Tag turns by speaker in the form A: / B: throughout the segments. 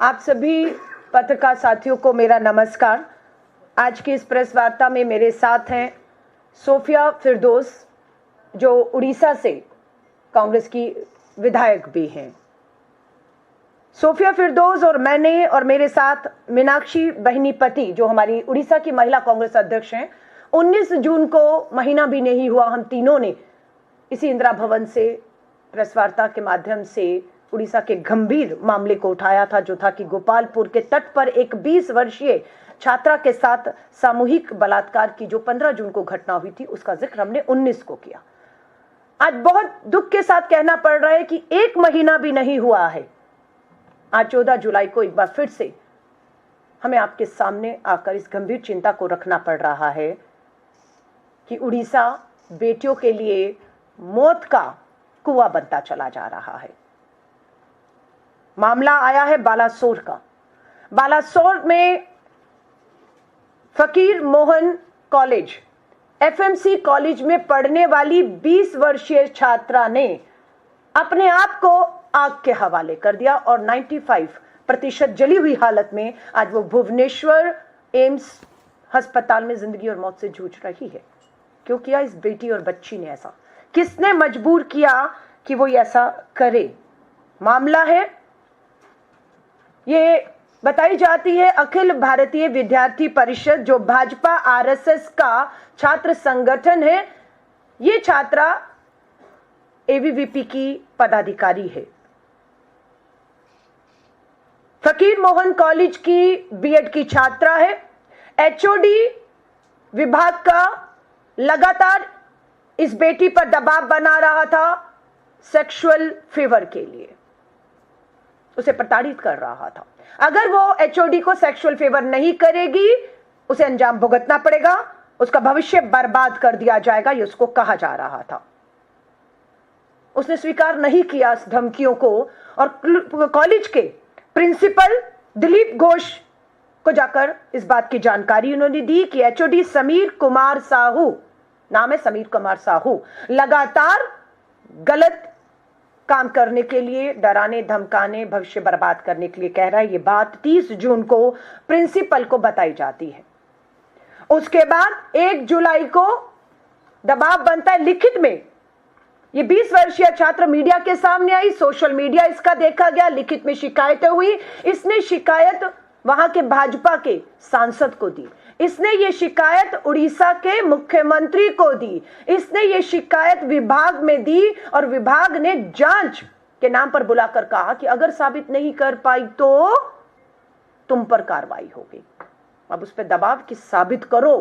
A: आप सभी पत्रकार साथियों को मेरा नमस्कार। आज की इस प्रेस वार्ता में मेरे साथ हैं सोफिया फिरदौस, जो उड़ीसा से कांग्रेस की विधायक भी हैं। सोफिया फिरदौस और मैंने और मेरे साथ मीनाक्षी बहिनीपति, जो हमारी उड़ीसा की महिला कांग्रेस अध्यक्ष हैं, 19 जून को महीना भी नहीं हुआ, हम तीनों ने इसी इंदिरा भवन से प्रेस वार्ता के माध्यम से उड़ीसा के गंभीर मामले को उठाया था, जो था कि गोपालपुर के तट पर एक 20 वर्षीय छात्रा के साथ सामूहिक बलात्कार की जो 15 जून को घटना हुई थी, उसका जिक्र हमने 19 को किया। आज बहुत दुख के साथ कहना पड़ रहा है कि एक महीना भी नहीं हुआ है, आज 14 जुलाई को एक बार फिर से हमें आपके सामने आकर इस गंभीर चिंता को रखना पड़ रहा है कि उड़ीसा बेटियों के लिए मौत का कुआं बनता चला जा रहा है। मामला आया है बालासोर का। बालासोर में फकीर मोहन कॉलेज, एफएमसी कॉलेज में पढ़ने वाली 20 वर्षीय छात्रा ने अपने आप को आग के हवाले कर दिया और 95% जली हुई हालत में आज वो भुवनेश्वर एम्स अस्पताल में जिंदगी और मौत से जूझ रही है। क्यों किया इस बेटी और बच्ची ने ऐसा? किसने मजबूर किया कि वो ऐसा करे? मामला है, ये बताई जाती है अखिल भारतीय विद्यार्थी परिषद, जो भाजपा आरएसएस का छात्र संगठन है। ये छात्रा एबीवीपी की पदाधिकारी है। फकीर मोहन कॉलेज की बीएड की छात्रा है। एचओडी विभाग का लगातार इस बेटी पर दबाव बना रहा था सेक्सुअल फेवर के लिए, उसे प्रताड़ित कर रहा था। अगर वो एचओडी को सेक्सुअल फेवर नहीं करेगी, उसे अंजाम भुगतना पड़ेगा, उसका भविष्य बर्बाद कर दिया जाएगा, ये उसको कहा जा रहा था। उसने स्वीकार नहीं किया इस धमकियों को और कॉलेज के प्रिंसिपल दिलीप घोष को जाकर इस बात की जानकारी उन्होंने दी कि एचओडी समीर कुमार साहू, नाम है समीर कुमार साहू, लगातार गलत काम करने के लिए, डराने धमकाने, भविष्य बर्बाद करने के लिए कह रहा है। ये बात 30 जून को प्रिंसिपल को बताई जाती है। उसके बाद 1 जुलाई को दबाव बनता है लिखित में। ये 20 वर्षीय छात्र मीडिया के सामने आई, सोशल मीडिया इसका देखा गया, लिखित में शिकायतें हुई। इसने शिकायत वहां के भाजपा के सांसद को दी, इसने ये शिकायत उड़ीसा के मुख्यमंत्री को दी, इसने ये शिकायत विभाग में दी और विभाग ने जांच के नाम पर बुलाकर कहा कि अगर साबित नहीं कर पाई तो तुम पर कार्रवाई होगी। अब उस पर दबाव कि साबित करो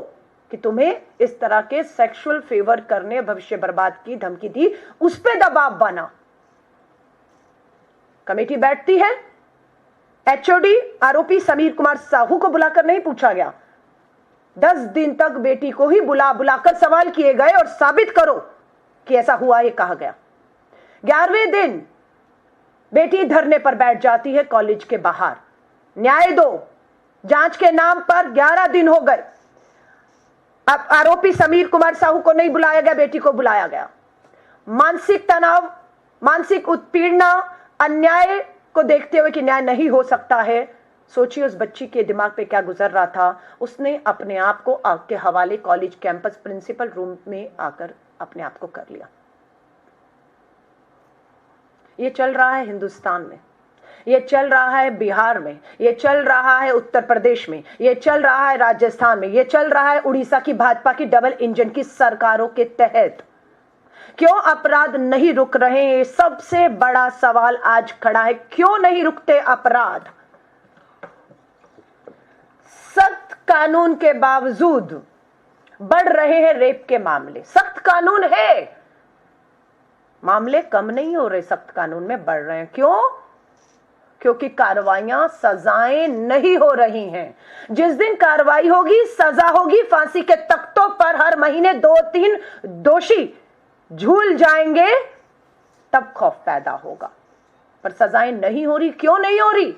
A: कि तुम्हें इस तरह के सेक्सुअल फेवर करने, भविष्य बर्बाद की धमकी दी, उस पर दबाव बना। कमेटी बैठती है, एचओडी आरोपी समीर कुमार साहू को बुलाकर नहीं पूछा गया। 10 दिन तक बेटी को ही बुलाकर सवाल किए गए और साबित करो कि ऐसा हुआ, ये कहा गया। 11वें दिन बेटी धरने पर बैठ जाती है कॉलेज के बाहर। न्याय दो, जांच के नाम पर 11 दिन हो गए। अब आरोपी समीर कुमार साहू को नहीं बुलाया गया, बेटी को बुलाया गया। मानसिक तनाव, मानसिक उत्पीड़ना, अन्याय को देखते हुए कि न्याय नहीं हो सकता है, सोचिए उस बच्ची के दिमाग पे क्या गुजर रहा था। उसने अपने आप को आग के हवाले कॉलेज कैंपस प्रिंसिपल रूम में आकर अपने आप को कर लिया। ये चल रहा है हिंदुस्तान में, ये चल रहा है बिहार में, ये चल रहा है उत्तर प्रदेश में, ये चल रहा है राजस्थान में, ये चल रहा है उड़ीसा की भाजपा की डबल इंजन की सरकारों के तहत। क्यों अपराध नहीं रुक रहे हैं? सबसे बड़ा सवाल आज खड़ा है, क्यों नहीं रुकते अपराध? सख्त कानून के बावजूद बढ़ रहे हैं रेप के मामले। सख्त कानून है, मामले कम नहीं हो रहे, सख्त कानून में बढ़ रहे हैं। क्यों? क्योंकि कार्रवाइयां, सजाएं नहीं हो रही हैं। जिस दिन कार्रवाई होगी, सजा होगी, फांसी के तख्तों पर हर महीने 2-3 दोषी झूल जाएंगे, तब खौफ पैदा होगा। पर सजाएं नहीं हो रही। क्यों नहीं हो रही?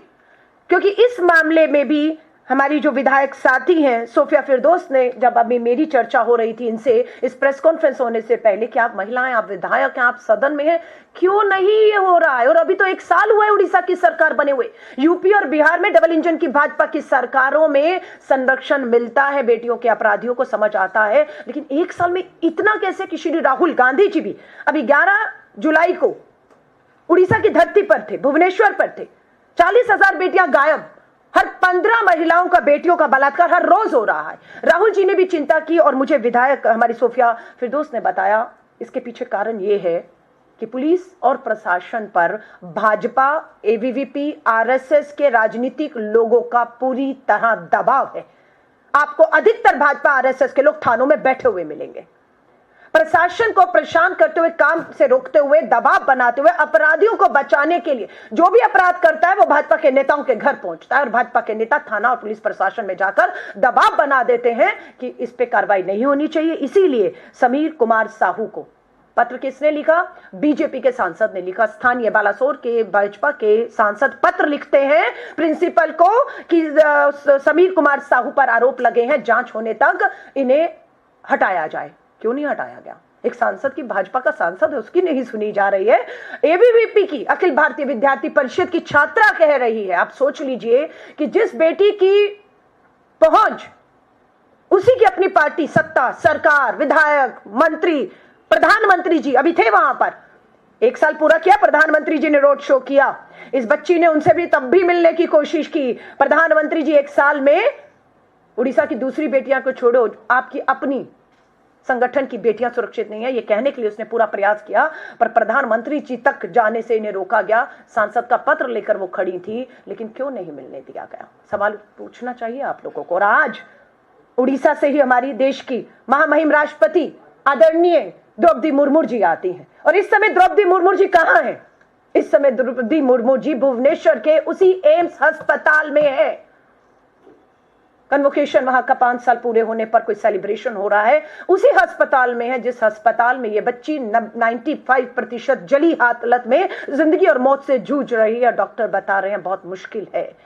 A: क्योंकि इस मामले में भी हमारी जो विधायक साथी हैं सोफिया फिरदौस ने, जब अभी मेरी चर्चा हो रही थी इनसे इस प्रेस कॉन्फ्रेंस होने से पहले कि आप महिलाएं, आप विधायक हैं, आप सदन में हैं, क्यों नहीं ये हो रहा है? और अभी तो 1 साल हुआ है उड़ीसा की सरकार बने हुए। यूपी और बिहार में डबल इंजन की भाजपा की सरकारों में संरक्षण मिलता है, बेटियों के अपराधियों को समझ आता है, लेकिन 1 साल में इतना कैसे कि श्री राहुल गांधी जी भी अभी 11 जुलाई को उड़ीसा की धरती पर थे, भुवनेश्वर पर थे। 40,000 बेटियां गायब, हर 15 महिलाओं का बेटियों का बलात्कार हर रोज हो रहा है। राहुल जी ने भी चिंता की और मुझे विधायक हमारी सोफिया फिरदौस ने बताया इसके पीछे कारण यह है कि पुलिस और प्रशासन पर भाजपा, एबीवीपी, आरएसएस के राजनीतिक लोगों का पूरी तरह दबाव है। आपको अधिकतर भाजपा आरएसएस के लोग थानों में बैठे हुए मिलेंगे। प्रशासन को परेशान करते हुए, काम से रोकते हुए, दबाव बनाते हुए, अपराधियों को बचाने के लिए जो भी अपराध करता है वो भाजपा के नेताओं के घर पहुंचता है और भाजपा के नेता थाना और पुलिस प्रशासन में जाकर दबाव बना देते हैं कि इस पे कार्रवाई नहीं होनी चाहिए। इसीलिए समीर कुमार साहू को पत्र किसने लिखा? बीजेपी के सांसद ने लिखा। स्थानीय बालासोर के भाजपा के सांसद पत्र लिखते हैं प्रिंसिपल को कि समीर कुमार साहू पर आरोप लगे हैं, जांच होने तक इन्हें हटाया जाए। क्यों नहीं हटाया गया? एक सांसद की, भाजपा का सांसद है, उसकी नहीं सुनी जा रही है। एबीवीपी की, अखिल भारतीय विद्यार्थी परिषद की छात्रा कह रही है। आप सोच लीजिए कि जिस बेटी की पहुंच उसी की अपनी पार्टी, सत्ता, सरकार, विधायक, मंत्री, प्रधानमंत्री जी अभी थे वहां पर। 1 साल पूरा किया, प्रधानमंत्री जी ने रोड शो किया। इस बच्ची ने उनसे भी तब भी मिलने की कोशिश की। प्रधानमंत्री जी 1 साल में उड़ीसा की दूसरी बेटियां को छोड़ो, आपकी अपनी संगठन की बेटियां सुरक्षित नहीं है ये कहने के लिए उसने पूरा प्रयास किया, पर प्रधानमंत्री जी तक जाने से इन्हें रोका गया। सांसद का पत्र लेकर वो खड़ी थी, लेकिन क्यों नहीं मिलने दिया गया? सवाल पूछना चाहिए आप लोगों को। और आज उड़ीसा से ही हमारी देश की महामहिम राष्ट्रपति आदरणीय द्रौपदी मुर्मू जी आती हैं। और इस समय द्रौपदी मुर्मू जी कहां हैं? इस समय द्रौपदी मुर्मू जी भुवनेश्वर के उसी एम्स अस्पताल में है। कन्वोकेशन वहां का 5 साल पूरे होने पर कोई सेलिब्रेशन हो रहा है, उसी अस्पताल में है जिस अस्पताल में ये बच्ची 95% जली हालत में जिंदगी और मौत से जूझ रही है। डॉक्टर बता रहे हैं बहुत मुश्किल है।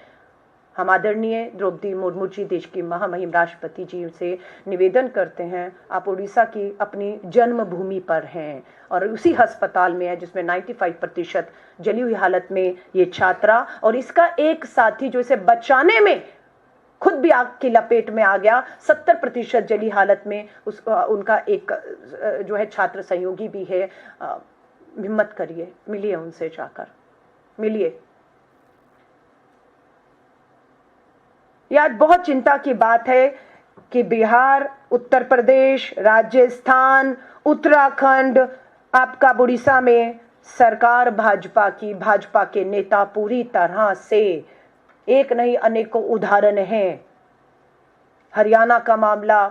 A: हम आदरणीय द्रौपदी मुर्मू जी, देश की महामहिम राष्ट्रपति जी से निवेदन करते हैं, आप उड़ीसा की अपनी जन्मभूमि पर हैं और उसी अस्पताल में है जिसमें 95% जली हुई हालत में ये छात्रा और इसका एक साथी जो इसे बचाने में खुद भी आग की लपेट में आ गया, 70% जली हालत में उनका एक जो है छात्र सहयोगी भी है। हिम्मत करिए, मिलिए उनसे, जाकर मिलिए। यह बहुत चिंता की बात है कि बिहार, उत्तर प्रदेश, राजस्थान, उत्तराखंड, आपका उड़ीसा में सरकार भाजपा की, भाजपा के नेता पूरी तरह से, एक नहीं अनेकों उदाहरण हैं। हरियाणा का मामला,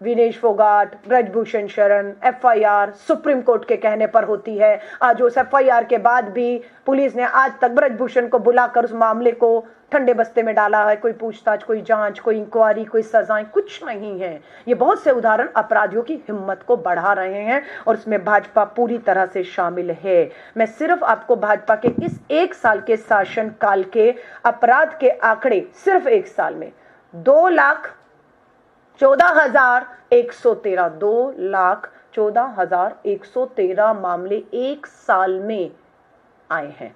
A: Vinesh Phogat, Brijbhushan Sharan, FIR supreme court के कहने पर होती है। आज उस एफआईआर के बाद भी पुलिस ने आज तक ब्रजभूषण को बुलाकर उस मामले को ठंडे बस्ते में डाला है। कोई पूछताछ, कोई जांच, कोई इंक्वायरी, कोई सजाएं, कुछ नहीं है। ये बहुत से उदाहरण अपराधियों की हिम्मत को बढ़ा रहे हैं और इसमें भाजपा पूरी तरह से शामिल है। मैं सिर्फ आपको भाजपा के इस 1 साल के शासन काल के अपराध के आंकड़े, सिर्फ 1 साल में 2,14,113 2,14,113 मामले 1 साल में आए हैं।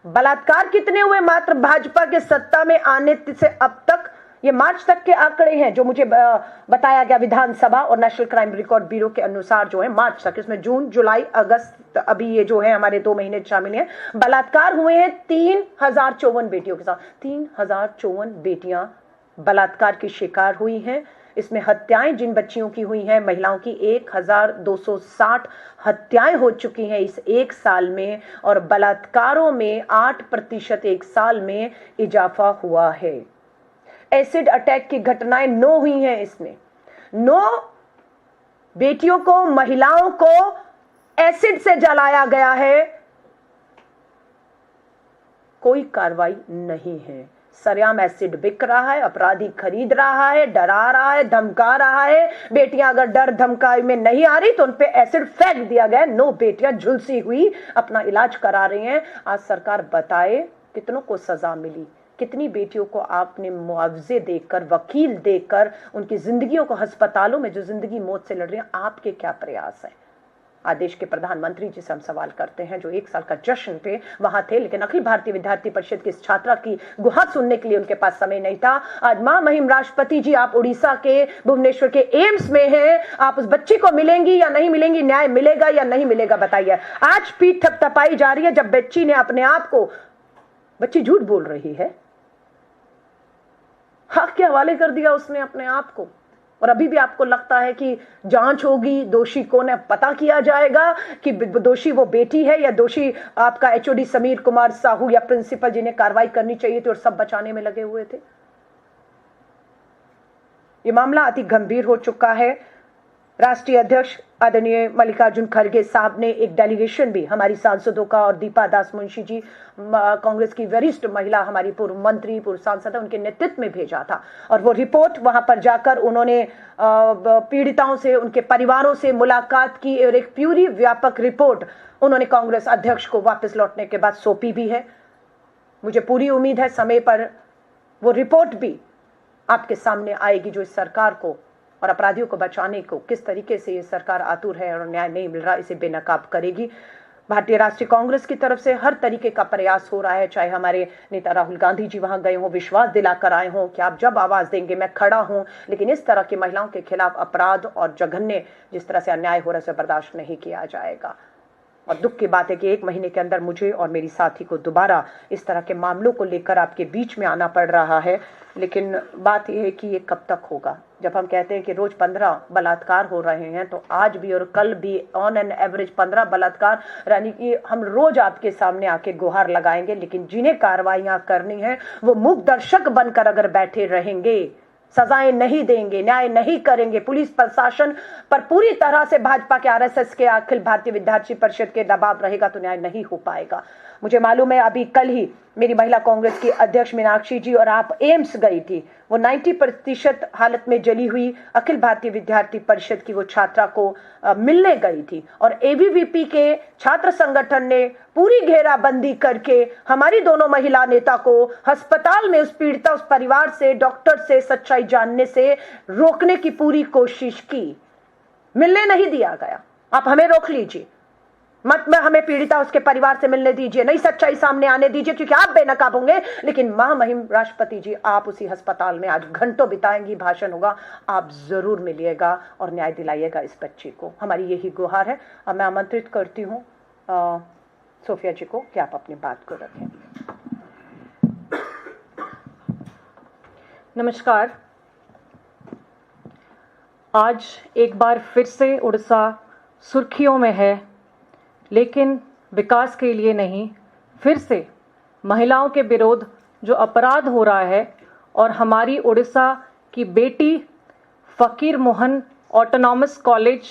A: बलात्कार कितने हुए मात्र भाजपा के सत्ता में आने से अब तक? ये मार्च तक के आंकड़े हैं जो मुझे बताया गया विधानसभा और नेशनल क्राइम रिकॉर्ड ब्यूरो के अनुसार, जो है मार्च तक, इसमें जून, जुलाई, अगस्त, अभी ये जो है हमारे 2 महीने शामिल हैं। बलात्कार हुए हैं 3,054 बेटियों के साथ। 3,054 बेटियां बलात्कार की शिकार हुई हैं। इसमें हत्याएं जिन बच्चियों की हुई हैं, महिलाओं की 1,260 हत्याएं हो चुकी हैं इस 1 साल में और बलात्कारों में 8% 1 साल में इजाफा हुआ है। एसिड अटैक की घटनाएं 9 हुई हैं। इसमें 9 बेटियों को, महिलाओं को एसिड से जलाया गया है। कोई कार्रवाई नहीं है। सरेआम एसिड बिक रहा है, अपराधी खरीद रहा है, डरा रहा है, धमका रहा है। बेटियां अगर डर धमकाई में नहीं आ रही तो उन पे एसिड फेंक दिया गया। 9 बेटियां झुलसी हुई अपना इलाज करा रही हैं। आज सरकार बताए कितनों को सजा मिली, कितनी बेटियों को आपने मुआवजे देकर, वकील देकर, उनकी जिंदगियों को, अस्पतालों में जो जिंदगी मौत से लड़ रही है, आपके क्या प्रयास है? आज देश के प्रधानमंत्री जी से हम सवाल करते हैं, जो 1 साल का जश्न पे वहां थे, लेकिन अखिल भारतीय विद्यार्थी परिषद की इस छात्रा की गुहार सुनने के लिए उनके पास समय नहीं था। आज महामहिम राष्ट्रपति जी, आप उड़ीसा के भुवनेश्वर के एम्स में हैं, आप उस बच्ची को मिलेंगी या नहीं मिलेंगी? न्याय मिलेगा या नहीं मिलेगा, बताइए। आज पीठ थपथपाई जा रही है जब बच्ची ने अपने आप को, बच्ची झूठ बोल रही है, हक के हवाले कर दिया उसने अपने आप को, और अभी भी आपको लगता है कि जांच होगी, दोषी कौन है पता किया जाएगा कि दोषी वो बेटी है या दोषी आपका एचओडी समीर कुमार साहू या प्रिंसिपल जिन्हें कार्रवाई करनी चाहिए थी और सब बचाने में लगे हुए थे। ये मामला अति गंभीर हो चुका है। राष्ट्रीय अध्यक्ष आदरणीय मल्लिकार्जुन खड़गे साहब ने एक डेलीगेशन भी हमारी सांसदों का, और दीपा दास मुंशी जी कांग्रेस की वरिष्ठ महिला, हमारी पूर्व मंत्री, पूर्व सांसद, उनके नेतृत्व में भेजा था, और वो रिपोर्ट वहां पर जाकर उन्होंने पीड़िताओं से, उनके परिवारों से मुलाकात की और एक पूरी व्यापक रिपोर्ट उन्होंने कांग्रेस अध्यक्ष को वापस लौटने के बाद सौंपी भी है। मुझे पूरी उम्मीद है समय पर वो रिपोर्ट भी आपके सामने आएगी, जो इस सरकार को और अपराधियों को बचाने को किस तरीके से ये सरकार आतुर है और न्याय नहीं मिल रहा, इसे बेनकाब करेगी। भारतीय राष्ट्रीय कांग्रेस की तरफ से हर तरीके का प्रयास हो रहा है, चाहे हमारे नेता राहुल गांधी जी वहां गए हों, विश्वास दिलाकर आए हों कि आप जब आवाज देंगे मैं खड़ा हूं, लेकिन इस तरह की महिलाओं के खिलाफ अपराध और जघन्य जिस तरह से अन्याय हो रहा है, उसे बर्दाश्त नहीं किया जाएगा। और दुख की बात है कि 1 महीने के अंदर मुझे और मेरी साथी को दोबारा इस तरह के मामलों को लेकर आपके बीच में आना पड़ रहा है। लेकिन बात यह है कि ये कब तक होगा? जब हम कहते हैं कि रोज 15 बलात्कार हो रहे हैं, तो आज भी और कल भी ऑन एन एवरेज 15 बलात्कार, यानी कि हम रोज आपके सामने आके गुहार लगाएंगे, लेकिन जिन्हें कार्रवाइयां करनी है वो मूक दर्शक बनकर अगर बैठे रहेंगे, सजाएं नहीं देंगे, न्याय नहीं करेंगे, पुलिस प्रशासन पर पूरी तरह से भाजपा के, आरएसएस के, अखिल भारतीय विद्यार्थी परिषद के दबाव रहेगा, तो न्याय नहीं हो पाएगा। मुझे मालूम है अभी कल ही मेरी महिला कांग्रेस की अध्यक्ष मीनाक्षी जी और आप एम्स गई थी, वो 90% हालत में जली हुई अखिल भारतीय विद्यार्थी परिषद की वो छात्रा को मिलने गई थी, और एबीवीपी के छात्र संगठन ने पूरी घेराबंदी करके हमारी दोनों महिला नेता को अस्पताल में उस पीड़िता, उस परिवार से, डॉक्टर से सच्चाई जानने से रोकने की पूरी कोशिश की। मिलने नहीं दिया गया। आप हमें रोक लीजिए, मत में हमें पीड़िता उसके परिवार से मिलने दीजिए, नई सच्चाई सामने आने दीजिए, क्योंकि आप बेनकाब होंगे, लेकिन महामहिम राष्ट्रपति जी आप उसी अस्पताल में आज घंटों बिताएंगी, भाषण होगा, आप जरूर मिलिएगा और न्याय दिलाइएगा इस बच्ची को। हमारी यही गुहार है। अब मैं आमंत्रित करती हूँ सोफिया जी को कि आप अपनी बात को रखें।
B: नमस्कार। आज एक बार फिर से उड़ीसा सुर्खियों में है, लेकिन विकास के लिए नहीं, फिर से महिलाओं के विरोध जो अपराध हो रहा है, और हमारी उड़ीसा की बेटी फकीर मोहन ऑटोनॉमस कॉलेज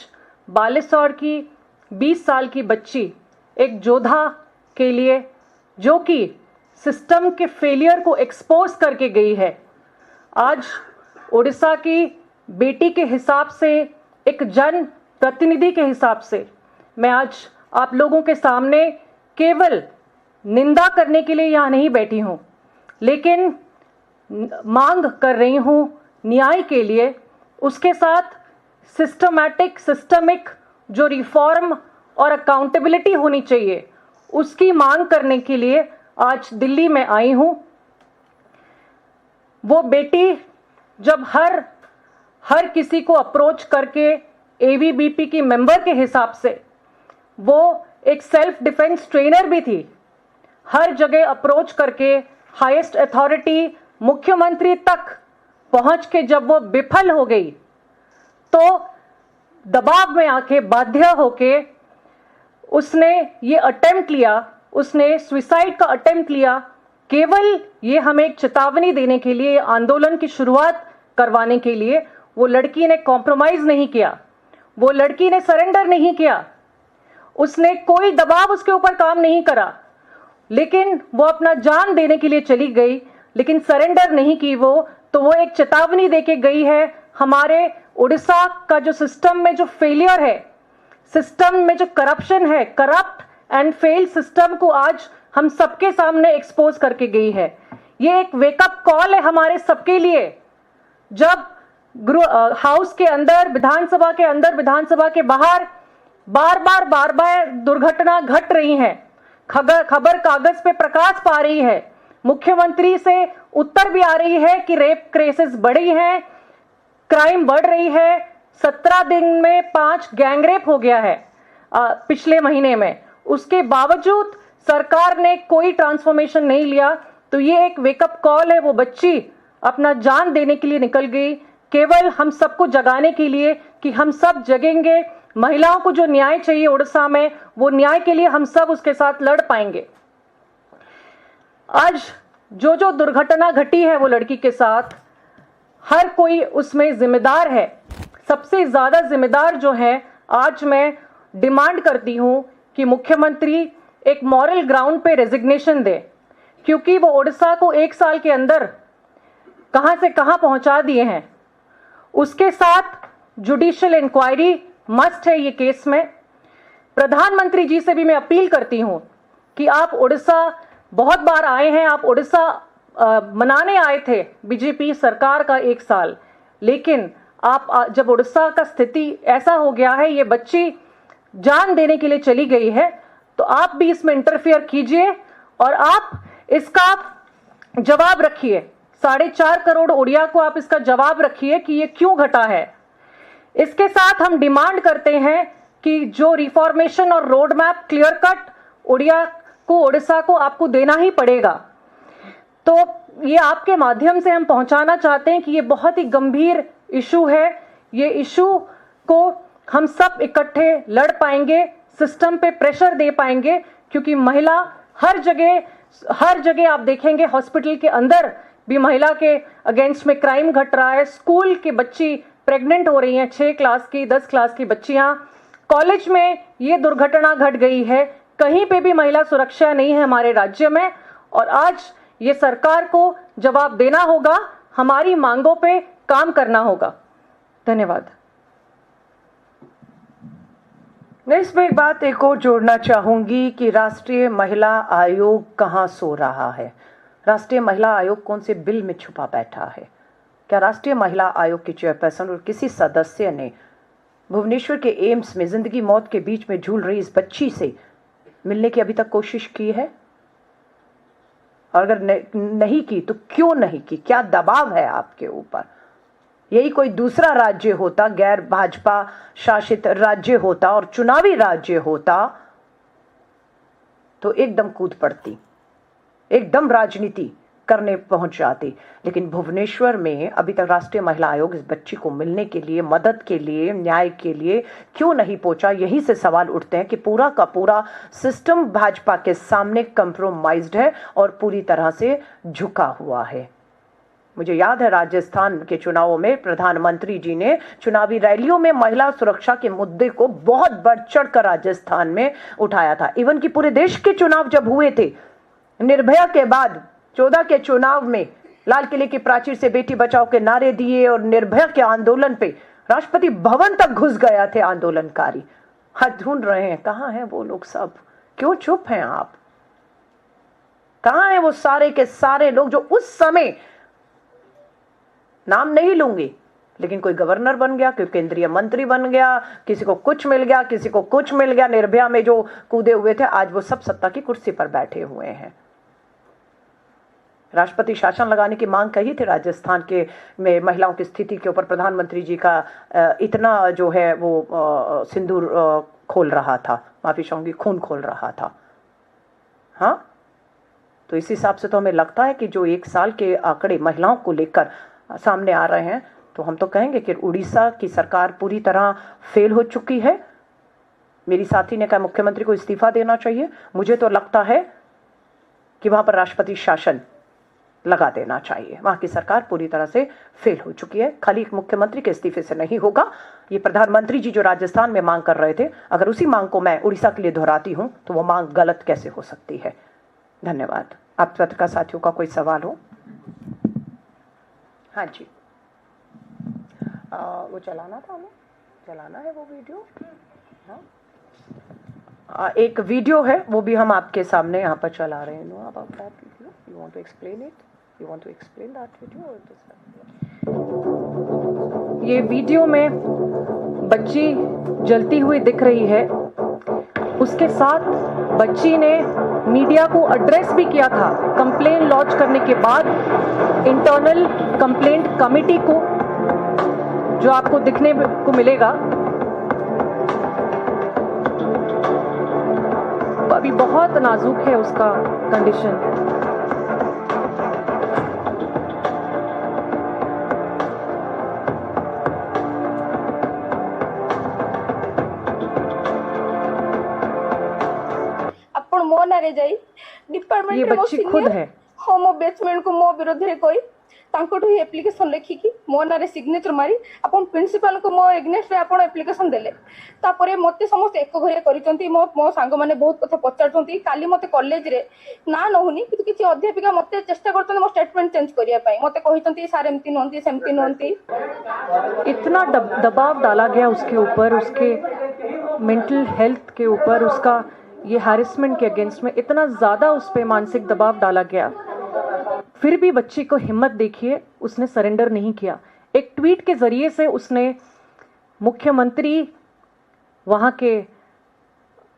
B: बालेश्वर की 20 साल की बच्ची एक योद्धा के लिए, जो कि सिस्टम के फेलियर को एक्सपोज करके गई है, आज उड़ीसा की बेटी के हिसाब से, एक जन प्रतिनिधि के हिसाब से, मैं आज आप लोगों के सामने केवल निंदा करने के लिए यहाँ नहीं बैठी हूँ, लेकिन मांग कर रही हूँ न्याय के लिए। उसके साथ सिस्टमिक जो रिफॉर्म और अकाउंटेबिलिटी होनी चाहिए, उसकी मांग करने के लिए आज दिल्ली में आई हूँ। वो बेटी जब हर किसी को अप्रोच करके, एबीवीपी की मेंबर के हिसाब से, वो एक सेल्फ डिफेंस ट्रेनर भी थी, हर जगह अप्रोच करके हाईएस्ट अथॉरिटी मुख्यमंत्री तक पहुंच के जब वो विफल हो गई, तो दबाव में आके बाध्य होके उसने ये अटेम्प्ट लिया, उसने सुसाइड का अटेम्प्ट लिया, केवल ये हमें एक चेतावनी देने के लिए, आंदोलन की शुरुआत करवाने के लिए। वो लड़की ने कॉम्प्रोमाइज नहीं किया, वो लड़की ने सरेंडर नहीं किया, उसने कोई दबाव उसके ऊपर काम नहीं करा, लेकिन वो अपना जान देने के लिए चली गई, लेकिन सरेंडर नहीं की वो। तो वो एक चेतावनी देके गई है। हमारे उड़ीसा का जो सिस्टम में जो फेलियर है, सिस्टम में जो करप्शन है, करप्ट एंड फेल सिस्टम को आज हम सबके सामने एक्सपोज करके गई है। ये एक वेकअप कॉल है हमारे सबके लिए। जब हाउस के अंदर, विधानसभा के अंदर, विधानसभा के बाहर बार बार दुर्घटना घट रही हैं, खबर कागज पे प्रकाश पा रही है, मुख्यमंत्री से उत्तर भी आ रही है कि रेप केसेस बढ़ी हैं, क्राइम बढ़ रही है। 17 दिन में 5 गैंगरेप हो गया है पिछले महीने में। उसके बावजूद सरकार ने कोई ट्रांसफॉर्मेशन नहीं लिया। तो ये एक वेकअप कॉल है। वो बच्ची अपना जान देने के लिए निकल गई, केवल हम सबको जगाने के लिए कि हम सब जगेंगे। महिलाओं को जो न्याय चाहिए उड़ीसा में, वो न्याय के लिए हम सब उसके साथ लड़ पाएंगे। आज जो दुर्घटना घटी है वो लड़की के साथ, हर कोई उसमें जिम्मेदार है। सबसे ज्यादा जिम्मेदार जो है, आज मैं डिमांड करती हूं कि मुख्यमंत्री एक मॉरल ग्राउंड पे रेजिग्नेशन दे, क्योंकि वो उड़ीसा को 1 साल के अंदर कहां से कहां पहुंचा दिए हैं। उसके साथ जुडिशियल इंक्वायरी मस्ट है ये केस में। प्रधानमंत्री जी से भी मैं अपील करती हूं कि आप उड़ीसा बहुत बार आए हैं, आप उड़ीसा मनाने आए थे बीजेपी सरकार का 1 साल, लेकिन आप जब उड़ीसा का स्थिति ऐसा हो गया है, ये बच्ची जान देने के लिए चली गई है, तो आप भी इसमें इंटरफियर कीजिए और आप इसका जवाब रखिए। 4.5 करोड़ उड़िया को आप इसका जवाब रखिए कि ये क्यों घटा है। इसके साथ हम डिमांड करते हैं कि जो रिफॉर्मेशन और road map clear cut Orissa को आपको देना ही पड़ेगा। तो ये आपके माध्यम से हम पहुंचाना चाहते हैं कि ये बहुत ही गंभीर इशू है। ये इशू को हम सब इकट्ठे लड़ पाएंगे, सिस्टम पे प्रेशर दे पाएंगे, क्योंकि महिला हर जगह आप देखेंगे, हॉस्पिटल के अंदर भी महिला के अगेंस्ट में क्राइम घट रहा है। स्कूल की बच्ची प्रेग्नेंट हो रही हैं, 6 क्लास की, 10 क्लास की बच्चियां। कॉलेज में ये दुर्घटना घट गई है। कहीं पे भी महिला सुरक्षा नहीं है हमारे राज्य में, और आज ये सरकार को जवाब देना होगा, हमारी मांगों पे काम करना होगा। धन्यवाद।
A: मैं इसमें एक बात एक और जोड़ना चाहूंगी कि राष्ट्रीय महिला आयोग कहां सो रहा है। राष्ट्रीय महिला आयोग कौन से बिल में छुपा बैठा है? क्या राष्ट्रीय महिला आयोग की चेयरपर्सन और किसी सदस्य ने भुवनेश्वर के एम्स में जिंदगी मौत के बीच में झूल रही इस बच्ची से मिलने की अभी तक कोशिश की है? और अगर नहीं की तो क्यों नहीं की? क्या दबाव है आपके ऊपर? यही कोई दूसरा राज्य होता, गैर भाजपा शासित राज्य होता और चुनावी राज्य होता, तो एकदम कूद पड़ती, एकदम राजनीति करने पहुंच जाती। लेकिन भुवनेश्वर में अभी तक राष्ट्रीय महिला आयोग इस बच्ची को मिलने के लिए, मदद के लिए, न्याय के लिए क्यों नहीं पहुंचा? यही से सवाल उठते हैं कि पूरा का पूरा सिस्टम भाजपा के सामने कंप्रोमाइज्ड है और पूरी तरह से झुका हुआ है। मुझे याद है राजस्थान के चुनावों में प्रधानमंत्री जी ने चुनावी रैलियों में महिला सुरक्षा के मुद्दे को बहुत बढ़ चढ़कर राजस्थान में उठाया था। इवन कि पूरे देश के चुनाव जब हुए थे, निर्भया के बाद 14 के चुनाव में लाल किले की प्राचीर से बेटी बचाओ के नारे दिए और निर्भया के आंदोलन पे राष्ट्रपति भवन तक घुस गया थे आंदोलनकारी। हाथ ढूंढ रहे हैं, कहां हैं वो लोग सब? क्यों चुप हैं आप? कहां हैं वो सारे के सारे लोग जो उस समय, नाम नहीं लूंगी, लेकिन कोई गवर्नर बन गया, कोई केंद्रीय मंत्री बन गया, किसी को कुछ मिल गया, किसी को कुछ मिल गया, निर्भया में जो कूदे हुए थे, आज वो सब सत्ता की कुर्सी पर बैठे हुए हैं। राष्ट्रपति शासन लगाने की मांग कही थी राजस्थान के में महिलाओं की स्थिति के ऊपर। प्रधानमंत्री जी का इतना जो है वो सिंदूर खोल रहा था, माफी चाहूंगी, खून खोल रहा था। हाँ, तो इस हिसाब से तो हमें लगता है कि जो 1 साल के आंकड़े महिलाओं को लेकर सामने आ रहे हैं, तो हम तो कहेंगे कि उड़ीसा की सरकार पूरी तरह फेल हो चुकी है। मेरी साथी ने कहा मुख्यमंत्री को इस्तीफा देना चाहिए। मुझे तो लगता है कि वहां पर राष्ट्रपति शासन लगा देना चाहिए। वहां की सरकार पूरी तरह से फेल हो चुकी है। खाली एक मुख्यमंत्री के इस्तीफे से नहीं होगा। ये प्रधानमंत्री जी जो राजस्थान में मांग कर रहे थे, अगर उसी मांग को मैं उड़ीसा के लिए दोहराती हूं तो वो मांग गलत कैसे हो सकती है? धन्यवाद। आप पत्रकार साथियों का कोई सवाल हो? हाँ जी, वो चलाना था, हमें चलाना है वो वीडियो। हाँ, एक वीडियो है, वो भी हम आपके सामने यहाँ पर चला रहे हैं। Know about that video, you want to explain it? You want to explain that video or this?
B: ये वीडियो में बच्ची जलती हुई दिख रही है। उसके साथ बच्ची ने मीडिया को एड्रेस भी किया था कंप्लेन लॉन्च करने के बाद इंटरनल कंप्लेंट कमेटी को, जो आपको दिखने को मिलेगा। अभी बहुत नाजुक है उसका कंडीशन।
C: आपण मो नारे जाई डिपार्टमेंट
B: ये बच्ची खुद है।
C: हाँ मो बेचमेंट को मो विरोध रे कोई तांकोठु एप्लिकेशन लिखिकी मो नारे सिग्नेचर मारी आपण प्रिंसिपल को मो एग्नेस्ट रे आपण एप्लिकेशन देले। तापरे मते समस्त एक घरे करिसंती। मो सांग माने बहुत कथा पचारसंती। काली मते कॉलेज रे ना नहुनी किंतु किछि अध्यापिका मते चेष्टा करछन मो स्टेटमेंट चेंज करिया पई। मते कहिसंती सार एमती नहंती सेमती नहंती।
B: इतना दबाव डाला गया उसके ऊपर, उसके मेंटल हेल्थ के ऊपर, उसका ये हैरेसमेंट के अगेंस्ट में इतना ज़्यादा उस पर मानसिक दबाव डाला गया, फिर भी बच्ची को हिम्मत देखिए, उसने सरेंडर नहीं किया। एक ट्वीट के ज़रिए से उसने मुख्यमंत्री, वहाँ के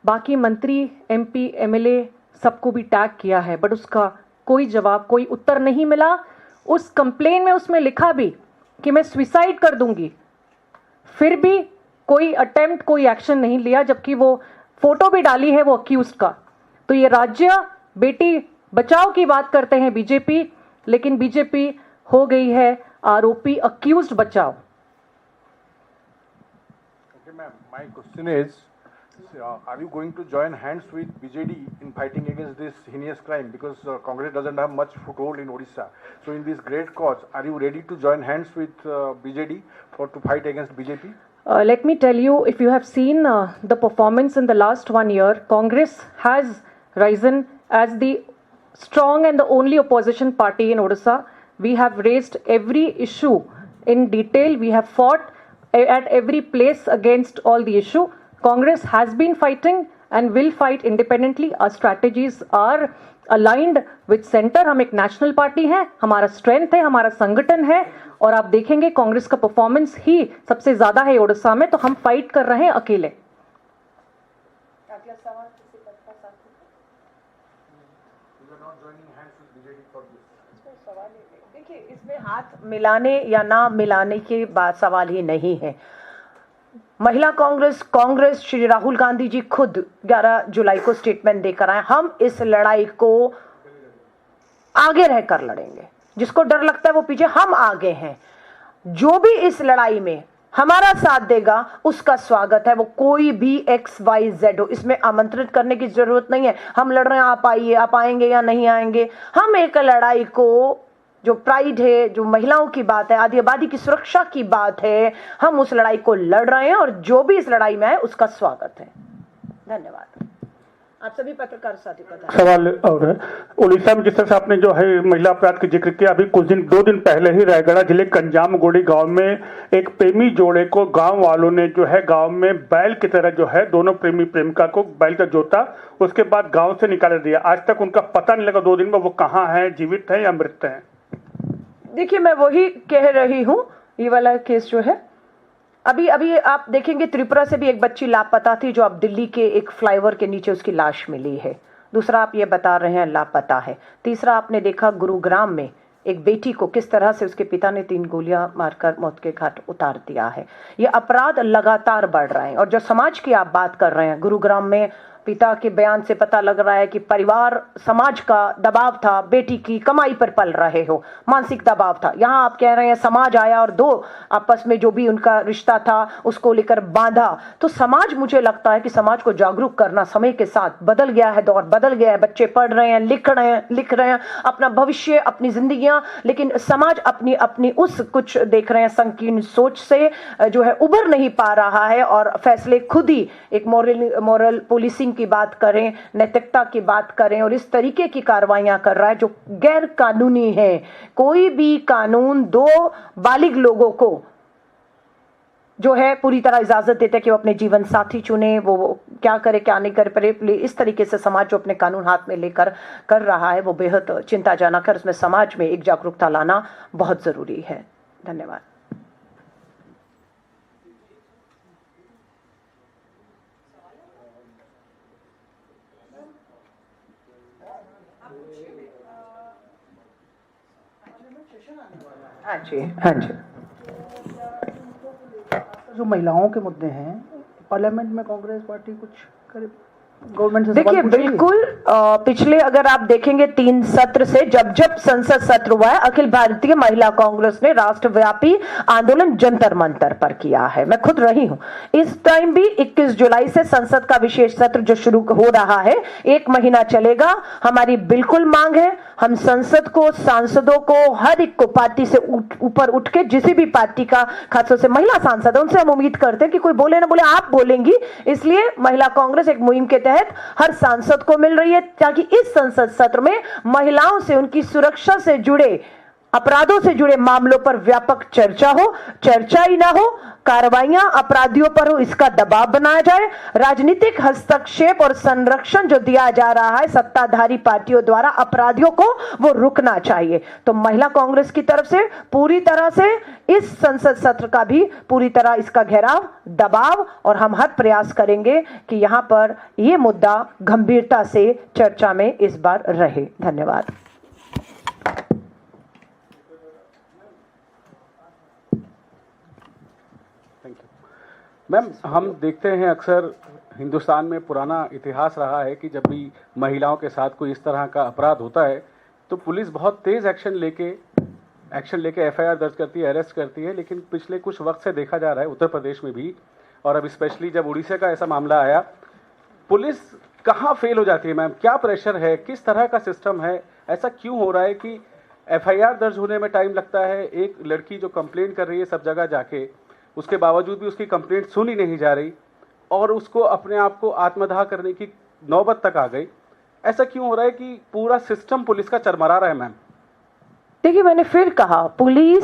B: बाकी मंत्री, एमपी, एमएलए सबको भी टैग किया है, बट उसका कोई जवाब, कोई उत्तर नहीं मिला। उस कंप्लेन में उसमें लिखा भी कि मैं सुसाइड कर दूंगी, फिर भी कोई अटेम्प्ट, कोई एक्शन नहीं लिया, जबकि वो फोटो भी डाली है वो अक्यूज्ड का। तो ये राज्य बेटी बचाओ की बात करते हैं बीजेपी, लेकिन बीजेपी हो गई है आरोपी अक्यूज्ड बचाओ।
D: Okay, ma'am. My question is, are you going to join hands with BJD in fighting against this heinous crime? Because Congress doesn't have much foothold in Odisha. So, in this great cause, are you ready to join hands with BJD to fight against BJP?
B: Let me tell you, if you have seen the performance in the last 1 year, Congress has risen as the strong and the only opposition party in Odisha. We have raised every issue in detail. We have fought at every place against all the issue. Congress has been fighting and will fight independently. Our strategies are aligned with center. हम एक national party हैं, हमारा strength है, हमारा संगठन है, और आप देखेंगे कांग्रेस का परफॉर्मेंस ही सबसे ज्यादा है ओडिशा में। तो हम फाइट कर रहे हैं अकेले।
A: देखिए, इसमें हाथ मिलाने या ना मिलाने की बात सवाल ही नहीं है। महिला कांग्रेस श्री राहुल गांधी जी खुद 11 जुलाई को स्टेटमेंट देकर आए, हम इस लड़ाई को आगे रहकर लड़ेंगे। जिसको डर लगता है वो पीछे, हम आगे हैं। जो भी इस लड़ाई में हमारा साथ देगा उसका स्वागत है, वो कोई भी XYZ हो। इसमें आमंत्रित करने की जरूरत नहीं है। हम लड़ रहे हैं, आप आइए, आप आएंगे या नहीं आएंगे। हम एक लड़ाई को, जो प्राइड है, जो महिलाओं की बात है, आदि आबादी की सुरक्षा की बात है, हम उस लड़ाई को लड़ रहे हैं और जो भी इस लड़ाई में आए उसका स्वागत है। धन्यवाद। आप सभी पत्रकार साथी पता
E: सवाल और है, उड़ीसा में जिस तरह से आपने जो है महिला अपराध का जिक्र किया, अभी कुछ दिन 2 दिन पहले ही रायगढ़ जिले कंजामगोड़ी गांव में एक प्रेमी जोड़े को गांव वालों ने जो है गांव में बैल की तरह जो है दोनों प्रेमी प्रेमिका को बैल का जोता, उसके बाद गांव से निकाल दिया। आज तक उनका पता नहीं लगा 2 दिन में वो कहाँ है, जीवित है या मृत है।
A: देखिए, मैं वही कह रही हूं, ये वाला केस जो है, अभी आप देखेंगे त्रिपुरा से भी एक बच्ची लापता थी, जो अब दिल्ली के एक फ्लाईओवर के नीचे उसकी लाश मिली है। दूसरा आप ये बता रहे हैं लापता है। तीसरा आपने देखा गुरुग्राम में एक बेटी को किस तरह से उसके पिता ने 3 गोलियां मारकर मौत के घाट उतार दिया है। ये अपराध लगातार बढ़ रहे हैं। और जो समाज की आप बात कर रहे हैं, गुरुग्राम में पिता के बयान से पता लग रहा है कि परिवार, समाज का दबाव था, बेटी की कमाई पर पल रहे हो, मानसिक दबाव था। यहाँ आप कह रहे हैं समाज आया और 2 आपस में जो भी उनका रिश्ता था उसको लेकर बांधा। तो समाज, मुझे लगता है कि समाज को जागरूक करना समय के साथ बदल गया है, दौर बदल गया है। बच्चे पढ़ रहे हैं, लिख रहे हैं अपना भविष्य, अपनी जिंदगियां, लेकिन समाज अपनी उस कुछ देख रहे हैं संकीर्ण सोच से जो है उभर नहीं पा रहा है और फैसले खुद ही एक मॉरल पुलिसिंग की बात करें, नैतिकता की बात करें और इस तरीके की कार्रवाइयां कर रहा है जो गैर कानूनी है। कोई भी कानून 2 बालिग लोगों को जो है पूरी तरह इजाजत देते हैं कि वो अपने जीवन साथी चुने, वो क्या करे क्या नहीं करे, पर इस तरीके से समाज जो अपने कानून हाथ में लेकर कर रहा है वो बेहद चिंताजनक है। उसमें समाज में एक जागरूकता लाना बहुत जरूरी है। धन्यवाद। हाँ जी, हाँ जी।
F: जो महिलाओं के मुद्दे हैं, पार्लियामेंट में कांग्रेस पार्टी कुछ करे, गवर्नमेंट से
A: देखिए
F: सवाल पूछेगी?
A: बिल्कुल पिछले अगर आप देखेंगे 3 सत्र से जब संसद सत्र हुआ है, अखिल भारतीय महिला कांग्रेस ने राष्ट्रव्यापी आंदोलन जंतर मंतर पर किया है। मैं खुद रही हूं। इस टाइम भी 21 जुलाई से संसद का विशेष सत्र जो शुरू हो रहा है 1 महीना चलेगा। हमारी बिल्कुल मांग है, हम संसद को, सांसदों को, हर एक को पार्टी से ऊपर उठ के, जिसी भी पार्टी का, खासतौर से महिला सांसद है, उनसे हम उम्मीद करते हैं कि कोई बोले ना बोले आप बोलेंगी। इसलिए महिला कांग्रेस एक मुहिम के तहत हर सांसद को मिल रही है ताकि इस संसद सत्र में महिलाओं से, उनकी सुरक्षा से जुड़े, अपराधों से जुड़े मामलों पर व्यापक चर्चा हो। चर्चा ही ना हो, कार्रवाइयां अपराधियों पर हो, इसका दबाव बनाया जाए। राजनीतिक हस्तक्षेप और संरक्षण जो दिया जा रहा है सत्ताधारी पार्टियों द्वारा अपराधियों को, वो रुकना चाहिए। तो महिला कांग्रेस की तरफ से पूरी तरह से इस संसद सत्र का भी पूरी तरह इसका घेराव, दबाव, और हम हर प्रयास करेंगे कि यहां पर यह मुद्दा गंभीरता से चर्चा में इस बार रहे। धन्यवाद।
G: मैम, हम देखते हैं अक्सर हिंदुस्तान में पुराना इतिहास रहा है कि जब भी महिलाओं के साथ कोई इस तरह का अपराध होता है तो पुलिस बहुत तेज़ एक्शन लेके एफआईआर दर्ज करती है, अरेस्ट करती है। लेकिन पिछले कुछ वक्त से देखा जा रहा है उत्तर प्रदेश में भी, और अब स्पेशली जब उड़ीसा का ऐसा मामला आया, पुलिस कहाँ फेल हो जाती है मैम? क्या प्रेशर है, किस तरह का सिस्टम है, ऐसा क्यों हो रहा है कि एफआईआर दर्ज होने में टाइम लगता है? एक लड़की जो कंप्लेन कर रही है सब जगह जाके, उसके बावजूद भी उसकी कंप्लेंट सुनी नहीं जा रही और उसको अपने आप को आत्मदाह करने की नौबत तक आ गई। ऐसा क्यों हो रहा है कि पूरा सिस्टम पुलिस का चरमरा रहा है मैम?
A: देखिए, मैंने फिर कहा, पुलिस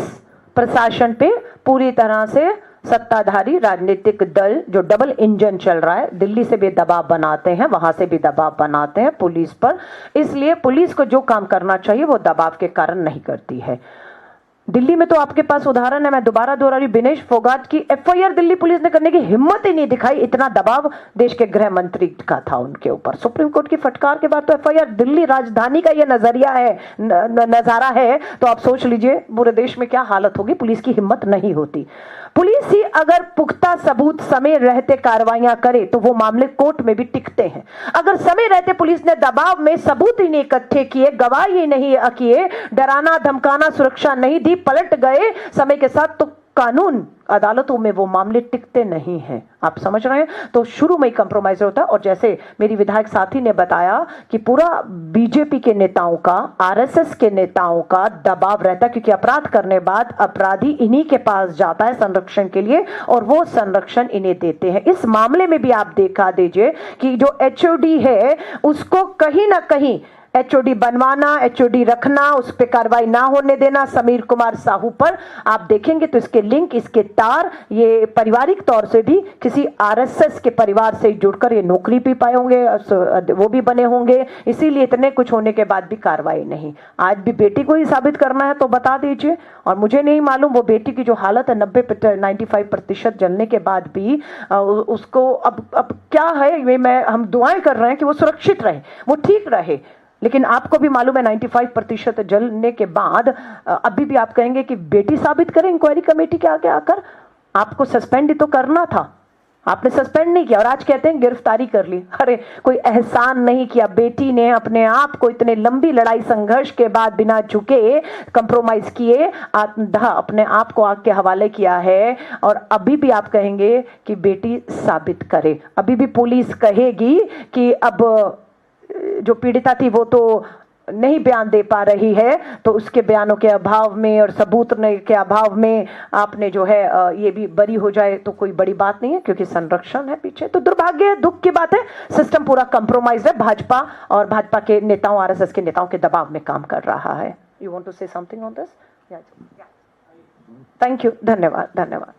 A: प्रशासन पे पूरी तरह से सत्ताधारी राजनीतिक दल जो डबल इंजन चल रहा है, दिल्ली से भी दबाव बनाते हैं, वहां से भी दबाव बनाते हैं पुलिस पर। इसलिए पुलिस को जो काम करना चाहिए वो दबाव के कारण नहीं करती है। दिल्ली में तो आपके पास उदाहरण है, मैं दोबारा दोहरा रही, विनेश फोगाट की एफआईआर दिल्ली पुलिस ने करने की हिम्मत ही नहीं दिखाई। इतना दबाव देश के गृह मंत्री का था उनके ऊपर। सुप्रीम कोर्ट की फटकार के बाद तो एफआईआर, दिल्ली राजधानी का ये नजरिया है, नजारा है, तो आप सोच लीजिए पूरे देश में क्या हालत होगी। पुलिस की हिम्मत नहीं होती। पुलिस ही अगर पुख्ता सबूत समय रहते कार्रवाइयां करे तो वो मामले कोर्ट में भी टिकते हैं। अगर समय रहते पुलिस ने दबाव में सबूत ही नहीं इकट्ठे किए, गवाही नहीं किए, डराना धमकाना सुरक्षा नहीं दी, पलट गए समय के साथ, तो कानून अदालतों में वो मामले टिकते नहीं हैं। आप समझ रहे हैं? तो शुरू में ही कंप्रोमाइज होता है। और जैसे मेरी विधायक साथी ने बताया कि पूरा बीजेपी के नेताओं का, आरएसएस के नेताओं का दबाव रहता है, क्योंकि अपराध करने बाद अपराधी इन्हीं के पास जाता है संरक्षण के लिए और वो संरक्षण इन्हें देते हैं। इस मामले में भी आप देखा दीजिए कि जो एचओडी है उसको कहीं ना कहीं एचओडी बनवाना, एचओडी रखना, उस पर कार्रवाई ना होने देना, समीर कुमार साहू पर आप देखेंगे तो इसके लिंक, इसके तार, ये पारिवारिक तौर से भी किसी आरएसएस के परिवार से जुड़कर ये नौकरी भी पाए होंगे, वो भी बने होंगे। इसीलिए इतने कुछ होने के बाद भी कार्रवाई नहीं। आज भी बेटी को ही साबित करना है तो बता दीजिए। और मुझे नहीं मालूम वो बेटी की जो हालत है 95% जलने के बाद भी उसको अब क्या है, हम दुआएं कर रहे हैं कि वो सुरक्षित रहे, वो ठीक रहे। लेकिन आपको भी मालूम है 95% जलने के बाद अभी भी आप कहेंगे कि बेटी साबित करें इंक्वायरी कमेटी के आगे आकर। आपको सस्पेंड ही तो करना था, आपने सस्पेंड नहीं किया और आज कहते हैं गिरफ्तारी कर ली। अरे कोई एहसान नहीं किया। बेटी ने अपने आप को इतने लंबी लड़ाई संघर्ष के बाद बिना झुके, कंप्रोमाइज किए, आत्मदाह अपने आप को आग के हवाले किया है। और अभी भी आप कहेंगे कि बेटी साबित करे। अभी भी पुलिस कहेगी कि अब जो पीड़िता थी वो तो नहीं बयान दे पा रही है, तो उसके बयानों के अभाव में और सबूत के अभाव में आपने जो है ये भी बरी हो जाए तो कोई बड़ी बात नहीं है, क्योंकि संरक्षण है पीछे। तो दुर्भाग्य है, दुख की बात है, सिस्टम पूरा कंप्रोमाइज है। भाजपा और भाजपा के नेताओं, आरएसएस के नेताओं के दबाव में काम कर रहा है। You want to say something on this? Thank you. धन्यवाद।